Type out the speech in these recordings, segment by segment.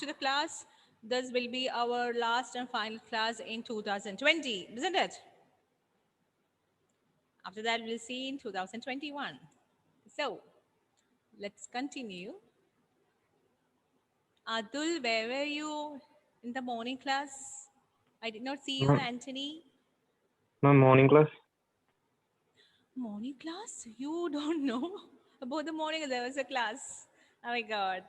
to the class. This will be our last and final class in 2020, isn't it? After that, we'll see in 2021. So let's continue. Atul, where were you in the morning class? I did not see you, My, Anthony. my morning class. Morning class? You don't know about the morning? There was a class. Oh my God.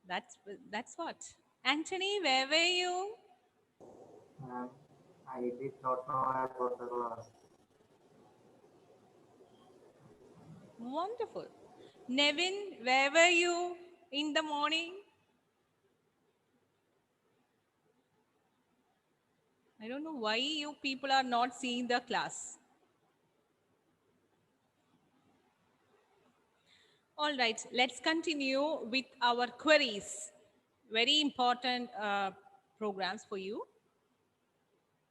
That's that's what. Anthony, where were you? And I did not know about the class. Wonderful. Nevin, where were you in the morning? I don't know why you people are not seeing the class. All right, let's continue with our queries. Very important programs for you.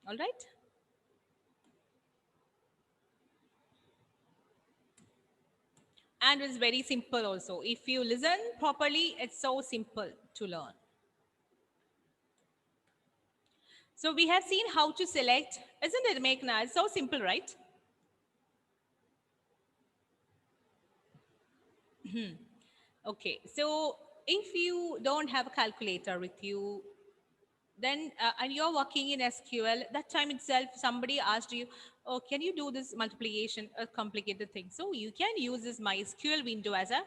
All right. And it's very simple also. If you listen properly, it's so simple to learn. So we have seen how to select, isn't it, Meghna? It's so simple, right? Okay, so if you don't have a calculator with you, then and you're working in SQL, that time itself somebody asked you, oh, can you do this multiplication, a complicated thing? So you can use this MySQL window as a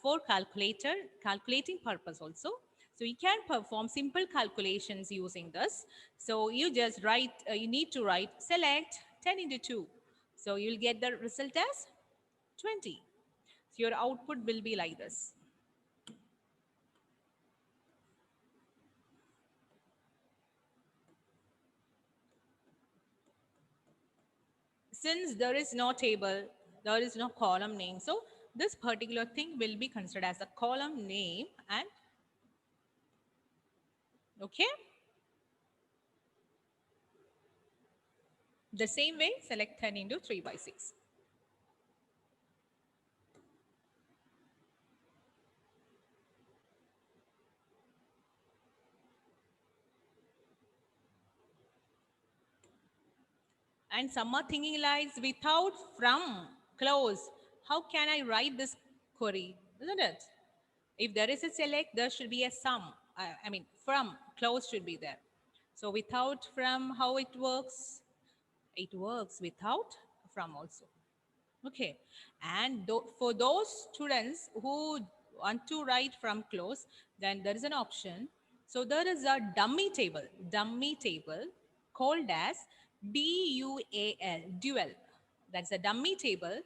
for calculating purpose also. So you can perform simple calculations using this. So you just write, you need to write select 10 into 2. So you'll get the result as 20. So your output will be like this. Since there is no table, there is no column name. So this particular thing will be considered as a column name. And okay, the same way, select 10 into 3 by 6. And some are thinking like without, from, close. How can I write this query? Isn't it? If there is a select, there should be a sum. I mean, from, close should be there. So without, from, how it works? It works without, from also. Okay. And for those students who want to write from close, then there is an option. So there is a dummy table called as DUAL, dual. That's a dummy table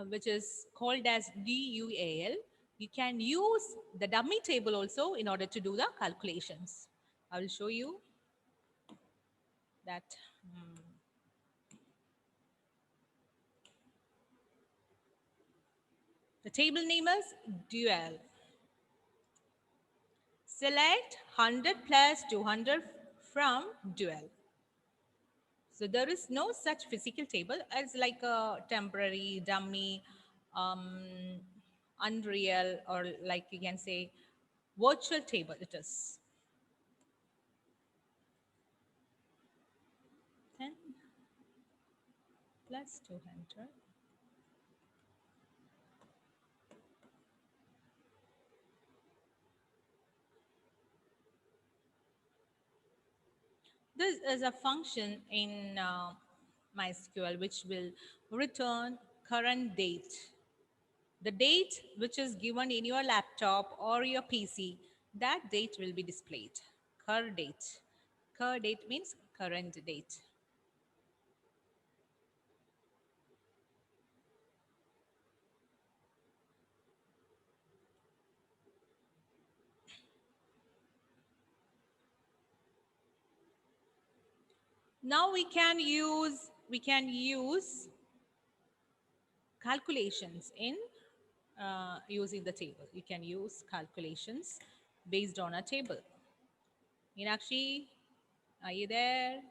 which is called as DUAL. You can use the dummy table also in order to do the calculations. I will show you that. The table name is dual. Select 100 plus 200 from dual. So there is no such physical table as like a temporary, dummy, unreal, or like you can say virtual table it is. 10 plus 200. This is a function in MySQL which will return current date. The date which is given in your laptop or your PC, that date will be displayed. Cur date. Cur date means current date. Now we can use calculations in using the table. You can use calculations based on a table. Meenakshi, are you there?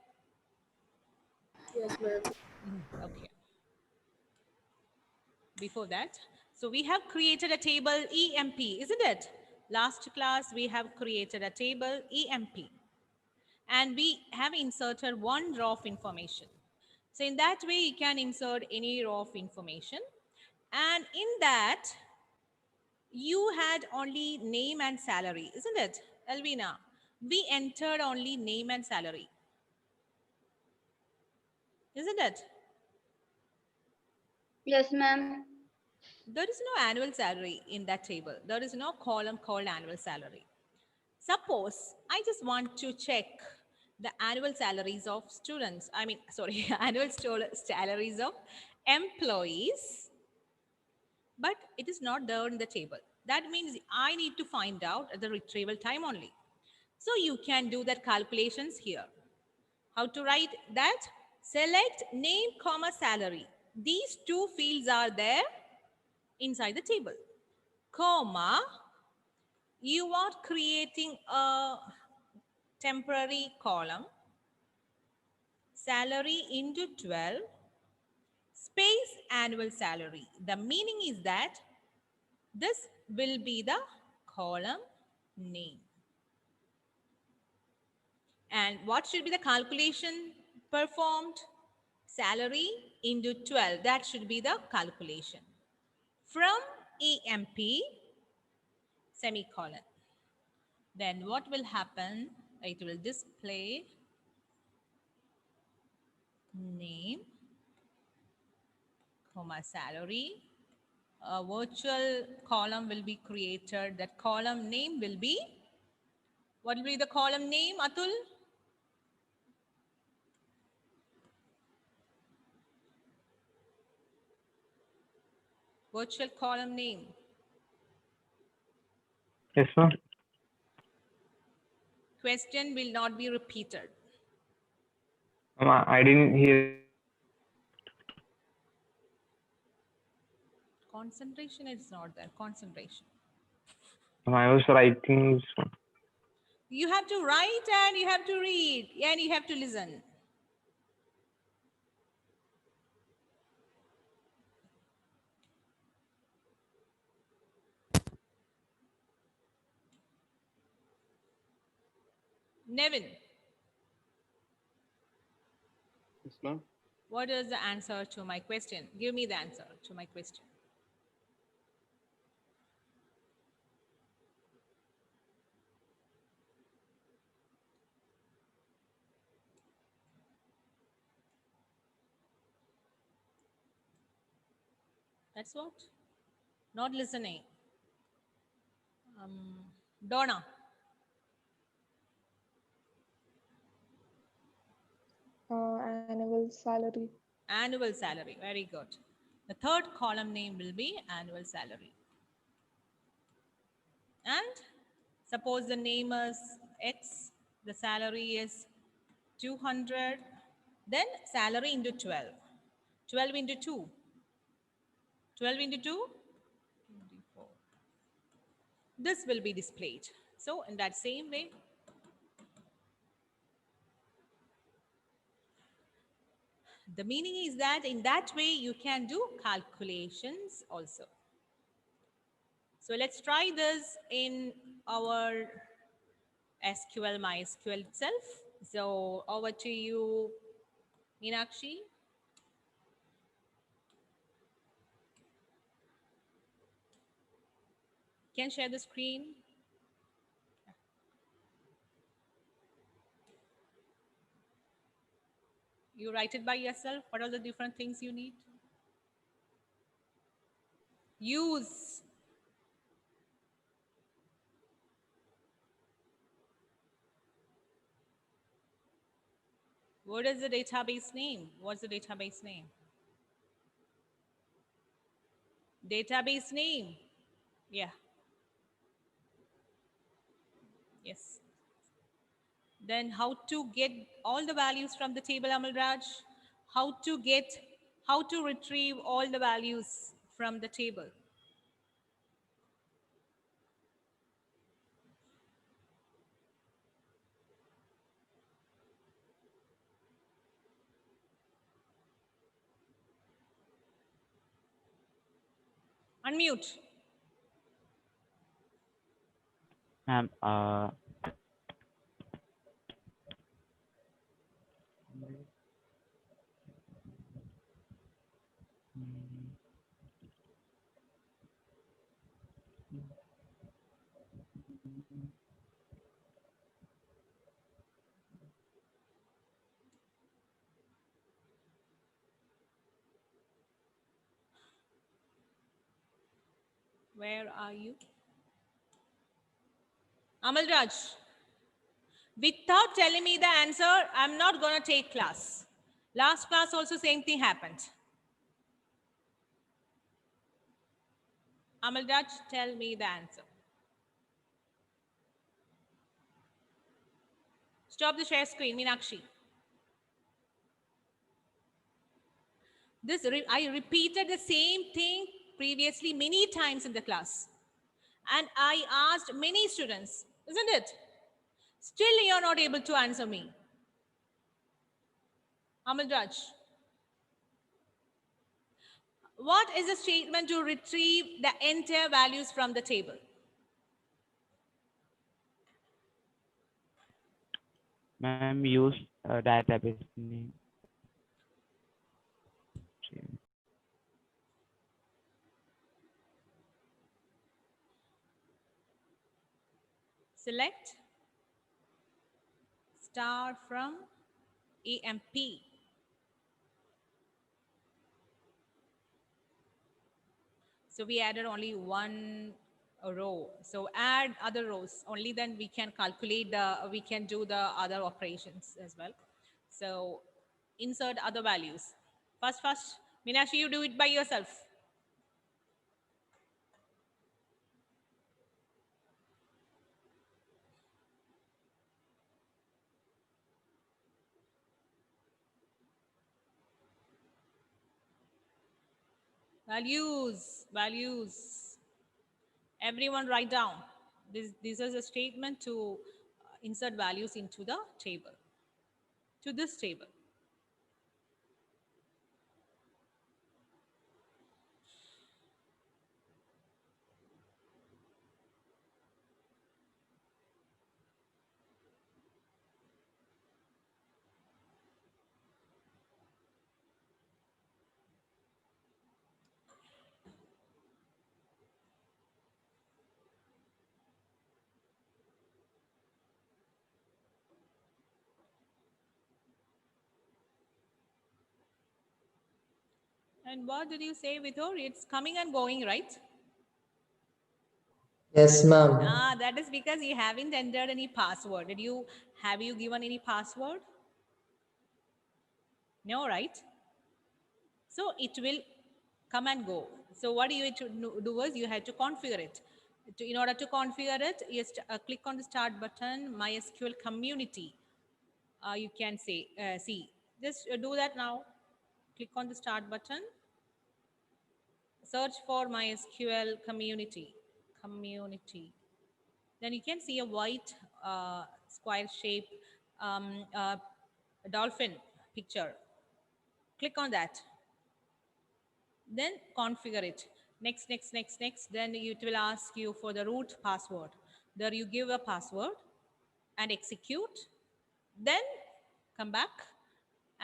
Yes, ma'am. Okay. Before that, so we have created a table EMP, isn't it? Last class, we have created a table EMP and we have inserted one row of information. So in that way, you can insert any row of information. And in that, you had only name and salary, isn't it, Elvina? We entered only name and salary, isn't it? Yes, ma'am. There is no annual salary in that table. There is no column called annual salary. Suppose I just want to check the annual salaries of students. I mean, sorry, salaries of employees, but it is not there in the table. That means I need to find out at the retrieval time only. So you can do that calculations here. How to write that? Select name, comma, salary. These two fields are there inside the table. Comma, you are creating a temporary column, salary into 12, space annual salary. The meaning is that this will be the column name. And what should be the calculation performed? Salary into 12. That should be the calculation. From EMP, semicolon. Then what will happen? It will display name, comma, salary. A virtual column will be created. That column name will be, what will be the column name, Atul? Virtual column name. Yes, ma'am. Question will not be repeated. I didn't hear. Concentration is not there. Concentration. I was writing this one. You have to write and you have to read and you have to listen. Nevin, Yes, ma'am. what is the answer to my question? Give me the answer to my question. That's what? Not listening. Donna, Annual salary. annual salary. Very good. The third column name will be annual salary. And suppose the name is X, the salary is 200, then salary into 12. 12 into 2. 12 into 2? 24. This will be displayed. So in that same way, the meaning is that in that way you can do calculations also. So let's try this in our SQL, MySQL itself. So over to you, Meenakshi. Can share the screen. You write it by yourself. What are the different things you need? Use. What is the database name? What's the database name? Database name. Yeah. Yes. Then how to get all the values from the table, Amal Raj? How to retrieve all the values from the table? Unmute. Ma'am, Where are you? Amal Raj, without telling me the answer, I'm not going to take class. Last class also same thing happened. Amal Raj, tell me the answer. Stop the share screen, Meenakshi. I repeated the same thing previously many times in the class. And I asked many students, isn't it? Still you're not able to answer me. Amal Raj. What is the statement to retrieve the entire values from the table? ma'am, use database name. Select star from EMP. So we added only one row. So add other rows. Only then we can calculate we can do the other operations as well. So insert other values. First, Meenakshi, you do it by yourself. Values. Everyone write down. This is a statement to insert values into the table, to this table. And what did you say, Vidor? It's coming and going, right? Yes, ma'am. That is because you haven't entered any password. Have you given any password? No, right? So it will come and go. So what you have to do is you have to configure it. In order to configure it, you click on the start button, MySQL community. You can say, see, just do that now. Click on the start button. Search for MySQL community. Then you can see a white square shape dolphin picture. Click on that. Then configure it. Next. Then it will ask you for the root password. There you give a password and execute. Then come back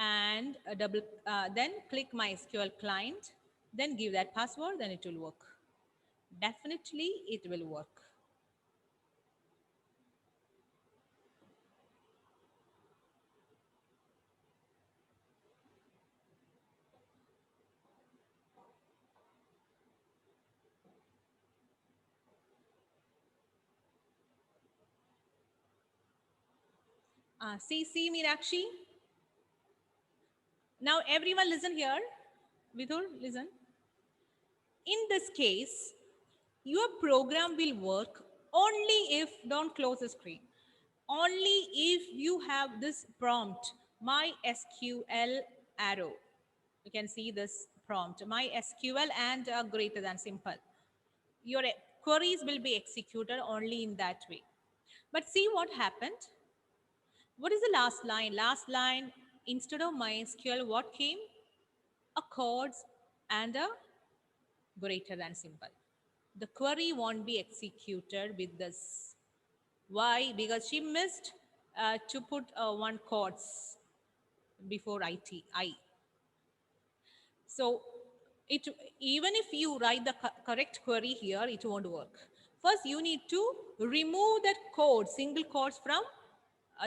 and then click MySQL client. Then give that password. Then it will work. Definitely it will work. See, Meenakshi. Now everyone listen here. Vidhur, listen. In this case, your program will work only if, don't close the screen, only if you have this prompt, MySQL arrow. You can see this prompt, MySQL and greater than simple. Your queries will be executed only in that way. But see what happened? What is the last line? Last line, instead of MySQL, what came? A chords and a greater than symbol. The query won't be executed with this Why? Because she missed to put one quotes before I. So it, even if you write the correct query here, it won't work. First, you need to remove that quote, single quotes from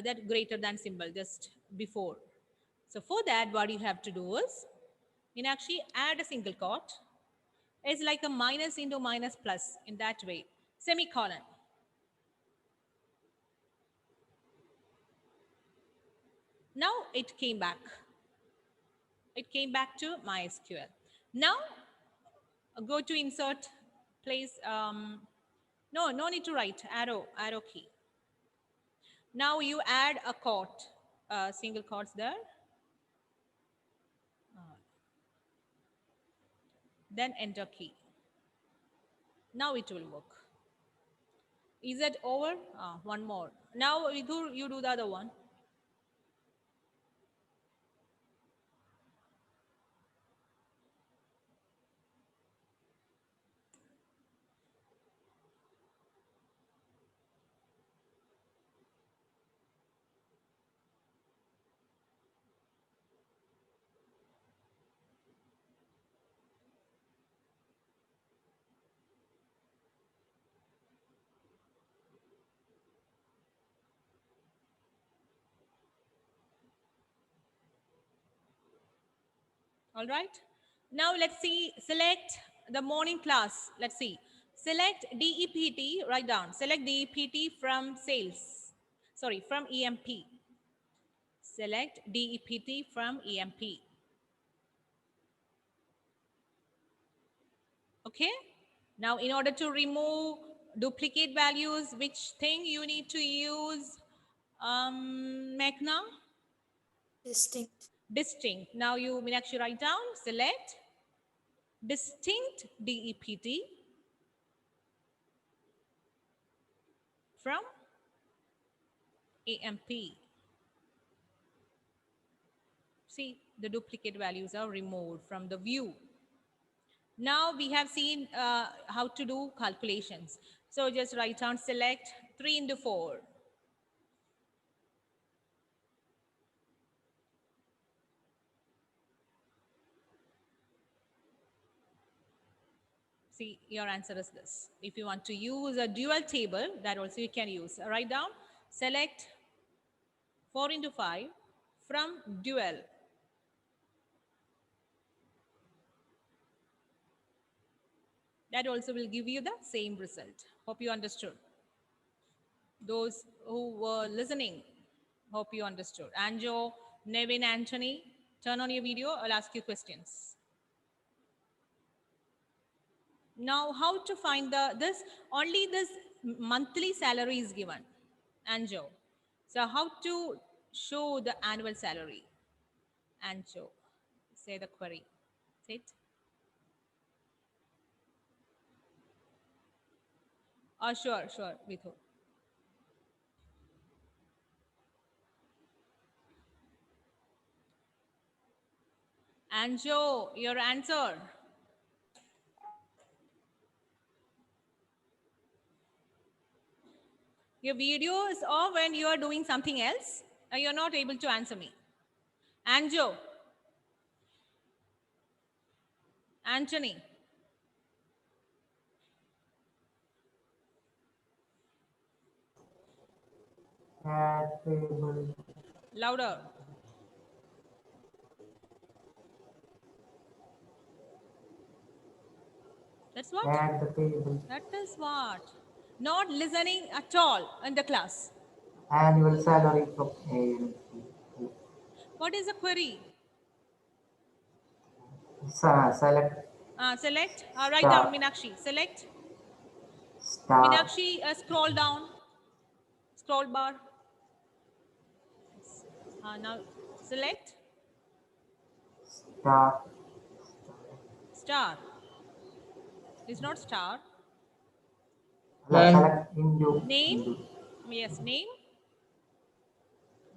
that greater than symbol just before. So for that, what you have to do is, actually add a single quote. It's like a minus into minus plus in that way. Semicolon. Now it came back. It came back to MySQL. Now go to insert, place, no need to write, arrow key. Now you add a quote, single quotes there. Then enter key. Now it will work. Is it over? One more. Now you do the other one. All right. Now let's see, select the morning class. Let's see. Select DEPT, write down. Select DEPT from sales. Sorry, from EMP. Select DEPT from EMP. Okay. Now in order to remove duplicate values, which thing you need to use, Meghna? Distinct. Distinct. Now you actually write down, select distinct DEPT from EMP. See, the duplicate values are removed from the view. Now we have seen how to do calculations. So just write down, select 3 into 4. See, your answer is this. If you want to use a dual table, that also you can use. Write down, select 4 into 5 from dual. That also will give you the same result. Hope you understood. Those who were listening, hope you understood. Anjo, Nevin, Anthony, turn on your video. I'll ask you questions. Now, how to find this? Only this monthly salary is given, Anjo. So, how to show the annual salary? Anjo, say the query. Say it. Oh, sure, Vithu. Anjo, your answer. Your video is off when you are doing something else. You're not able to answer me. Anjo. Anthony. Add table. Louder. That's what? Add the table. That is what? Not listening at all in the class. Annual salary from AMC. What is the query? Select Select. Write Star. down, Meenakshi. Select. star. Meenakshi, scroll down. Scroll bar. Now select. Star. Star. It's not star. Select into. Name. Yes, name.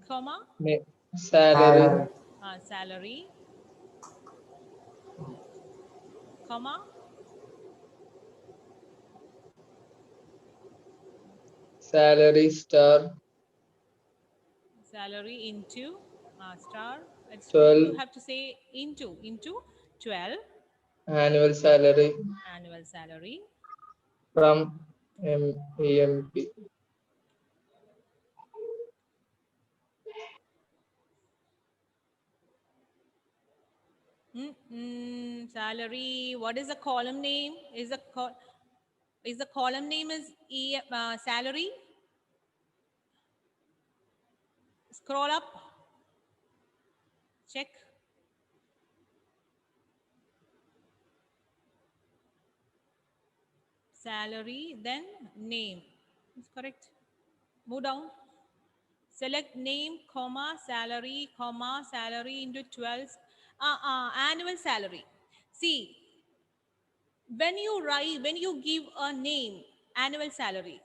Comma. Salary. Salary. Comma. salary star Salary into star. It's 12 you have to say into 12 annual salary annual salary from EMP. salary. What is the column name? Is the column name is salary? Scroll up. Check. Salary, then name. It's correct. Move down. Select name, comma, salary into 12. Annual salary. See, when you give a name, annual salary,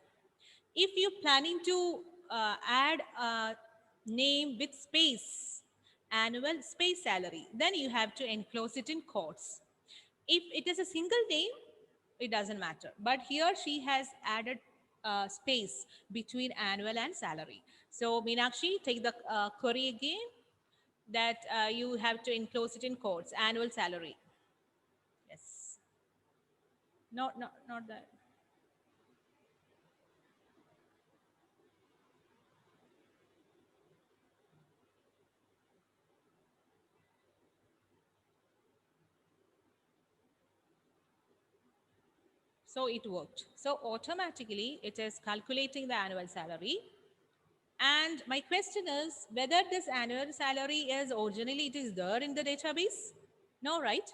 if you're planning to add a name with space, annual space salary, then you have to enclose it in quotes. If it is a single name, it doesn't matter. But here she has added space between annual and salary. So Meenakshi, take the query again, that you have to enclose it in quotes, annual salary. Yes. No, not that. So it worked. So automatically it is calculating the annual salary. And my question is whether this annual salary is originally it is there in the database? No, right?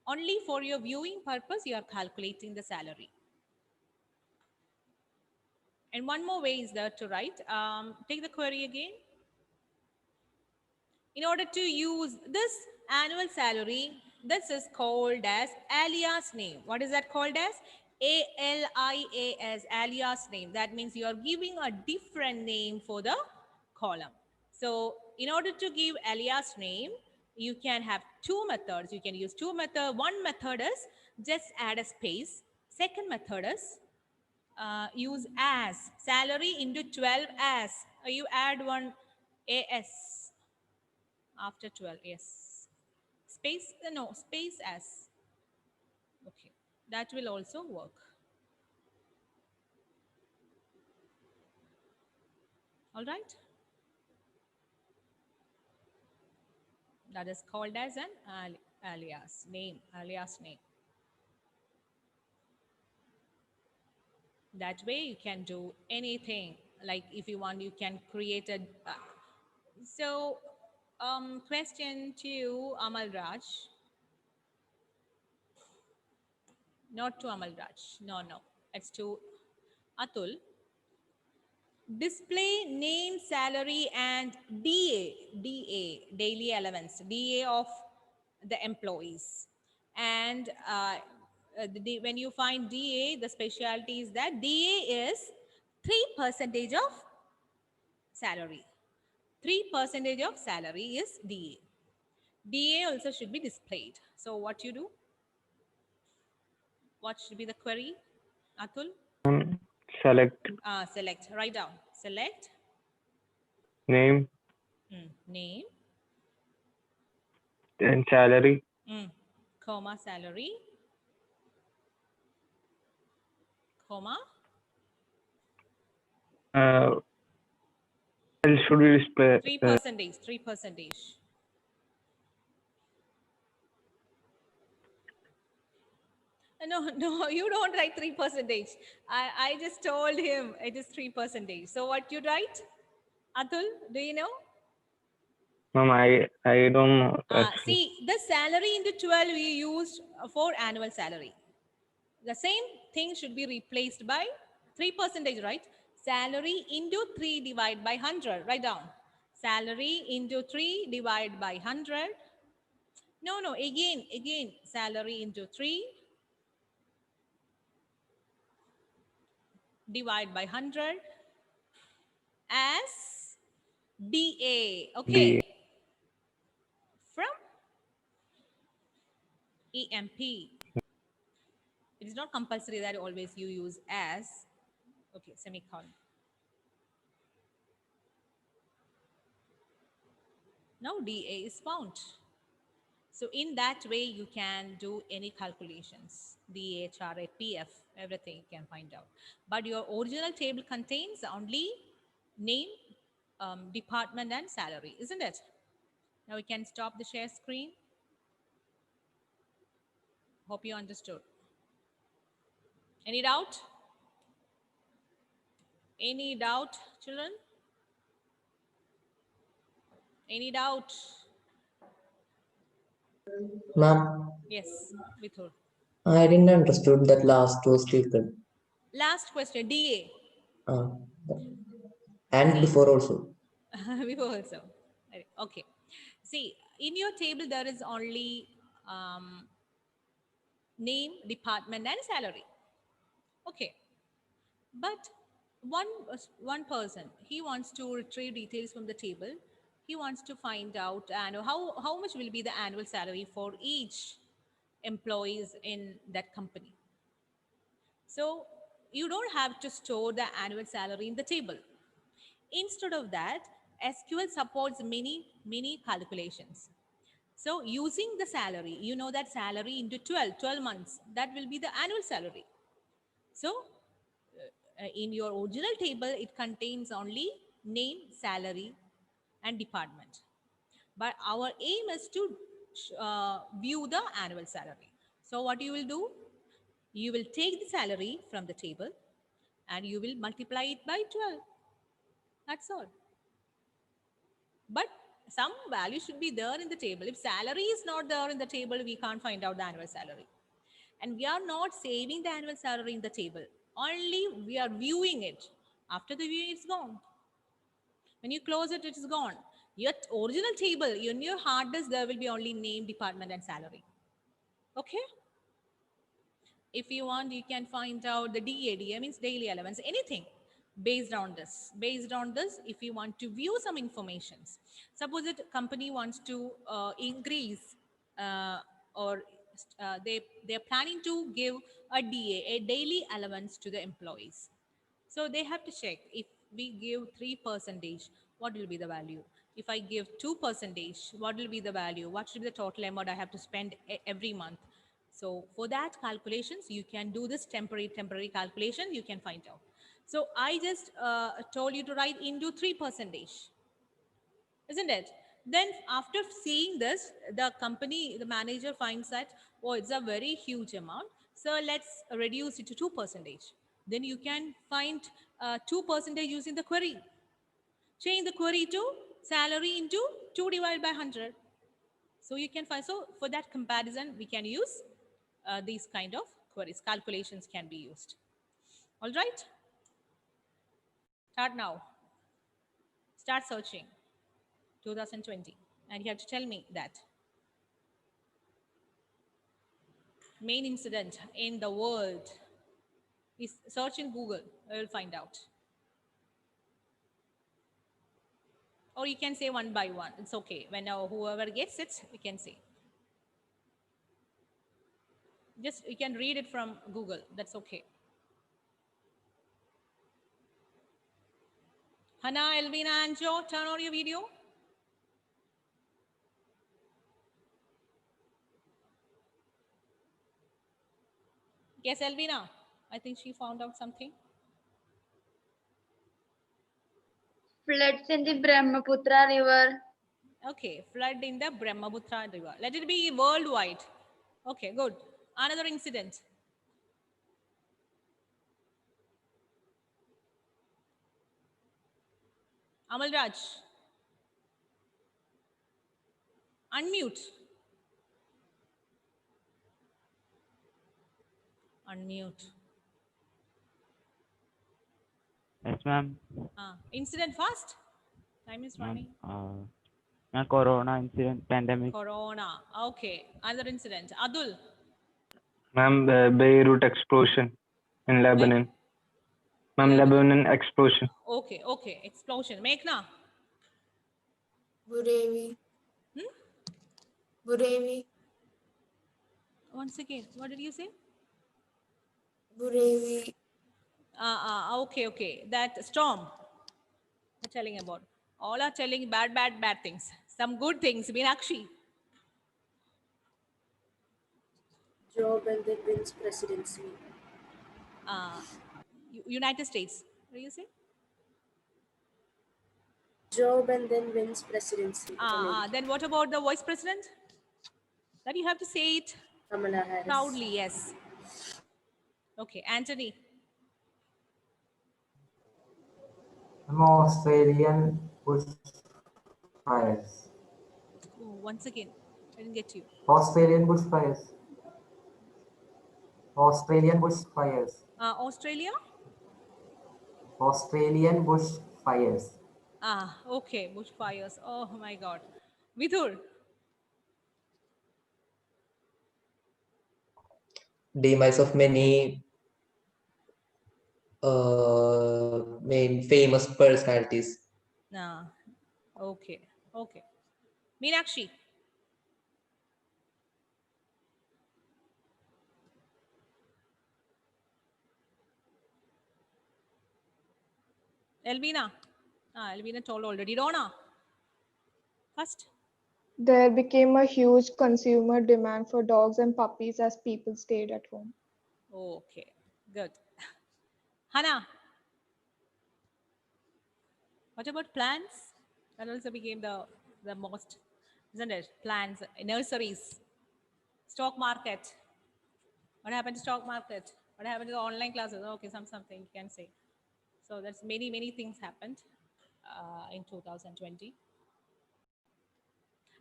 Only for your viewing purpose, you are calculating the salary. And one more way is there to write. Take the query again. In order to use this annual salary, this is called as alias name. What is that called as? ALIAS, alias name. That means you are giving a different name for the column. So in order to give alias name, you can have two methods. You can use two methods. One method is just add a space. Second method is use as, salary into 12 as. You add one AS after 12, yes. Space, no, space as. Okay, that will also work. All right. That is called as an alias name, That way you can do anything. Like if you want, you can create a. So, question to Amal Raj. Not to Amal Raj. No. It's to Atul. Display name, salary, and DA, daily allowance, DA of the employees. And when you find DA, the specialty is that DA is 3% of salary. 3% of salary is DA. DA also should be displayed. So what you do? What should be the query, Atul? Select Select. Write down. Select. name Name. and salary. Comma salary. Comma. Should we display 3%. 3%. No, you don't write 3%. I just told him it is 3%. So what you write? Atul, do you know? Ma'am, I don't know. See, the salary into 12 we used for annual salary. The same thing should be replaced by 3%, right? Salary into 3 divided by 100. Write down. Salary into 3 divided by 100. No, again, salary into 3 divide by 100 as DA. Okay. From EMP. It is not compulsory that always you use as. Okay, semicolon. Now DA is found. So in that way, you can do any calculations, DA, HRA, PF, everything you can find out. But your original table contains only name, department and salary, isn't it? Now we can stop the share screen. Hope you understood. Any doubt? Any doubt, children? Any doubt? Ma'am, Yes, Vithur. I didn't understood that last two statement. Last question, DA. Uh, and See. before also. Before also. Okay. See, in your table, there is only name, department, and salary. Okay. But one person, he wants to retrieve details from the table. He wants to find out how much will be the annual salary for each employees in that company. So you don't have to store the annual salary in the table. Instead of that, SQL supports many calculations. So using the salary, you know that salary into 12 months, that will be the annual salary. So in your original table, it contains only name, salary, and department. But our aim is to view the annual salary. So what you will do? You will take the salary from the table and you will multiply it by 12. That's all. But some value should be there in the table. If salary is not there in the table, we can't find out the annual salary. And we are not saving the annual salary in the table. Only we are viewing it. After the viewing, it's gone. When you close it, it is gone. Your original table, in your hard disk, there will be only name, department, and salary. Okay? If you want, you can find out the DA means daily allowance, anything based on this. Based on this, if you want to view some informations, suppose that company wants to increase or they're planning to give a DA, a daily allowance to the employees. So they have to check if we give 3%, what will be the value? If I give 2%, what will be the value? What should be the total amount I have to spend every month? So for that calculations, you can do this temporary calculation, you can find out. So I just told you to write into 3%, isn't it? Then after seeing this, the manager finds that, oh, it's a very huge amount. So let's reduce it to 2%. Then you can find 2% using the query. Change the query to salary into 2 divided by 100. So you can find, so for that comparison, we can use these kind of queries. Calculations can be used. All right. Start now. Start searching. 2020. And you have to tell me that. Main incident in the world. Is search in Google. I will find out. Or you can say one by one. It's okay. When whoever gets it, you can say. Just you can read it from Google. That's okay. Hannah, Elvina, and Joe, turn on your video. Yes, Elvina. I think she found out something. Floods in the Brahmaputra River. Okay, flood in the Brahmaputra River. Let it be worldwide. Okay, good. Another incident. Amal Raj. Unmute. Unmute. Yes, ma'am. Incident fast. Time is running. Corona incident, pandemic. Corona. Okay. Another incident. Adul. Ma'am, Beirut explosion in Lebanon. Ma'am, Lebanon explosion. Okay, okay. Explosion. Meghna. Burevi. Burevi. Once again, what did you say? Burevi. Okay. That storm. They're telling about. All are telling bad things. Some good things. Meenakshi. Joe Biden wins presidency. United States. What do you say? Joe Biden wins presidency. of America. Then what about the vice president? That you have to say it Kamala Harris. proudly. Yes. Okay, Anthony. Australian bushfires. Oh, once again, I didn't get you. Australian bushfires. Australian bushfires. Australia? Australian bushfires. Okay, bushfires. Oh my God. Vidhur. Demise of many main famous personalities. Okay. Meenakshi. Elvina. Elvina told already. Donna. First. There became a huge consumer demand for dogs and puppies as people stayed at home. Okay, good. Hannah. What about plants? That also became the most, isn't it? Plants, nurseries, stock market. What happened to stock market? What happened to the online classes? Okay, something you can say. So that's many things happened in 2020.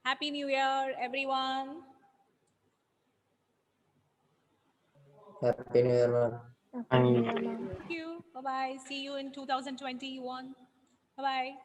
Happy New Year, everyone. Happy New Year, ma'am. Happy New Year, ma'am. Thank you. Bye-bye. See you in 2021. Bye-bye.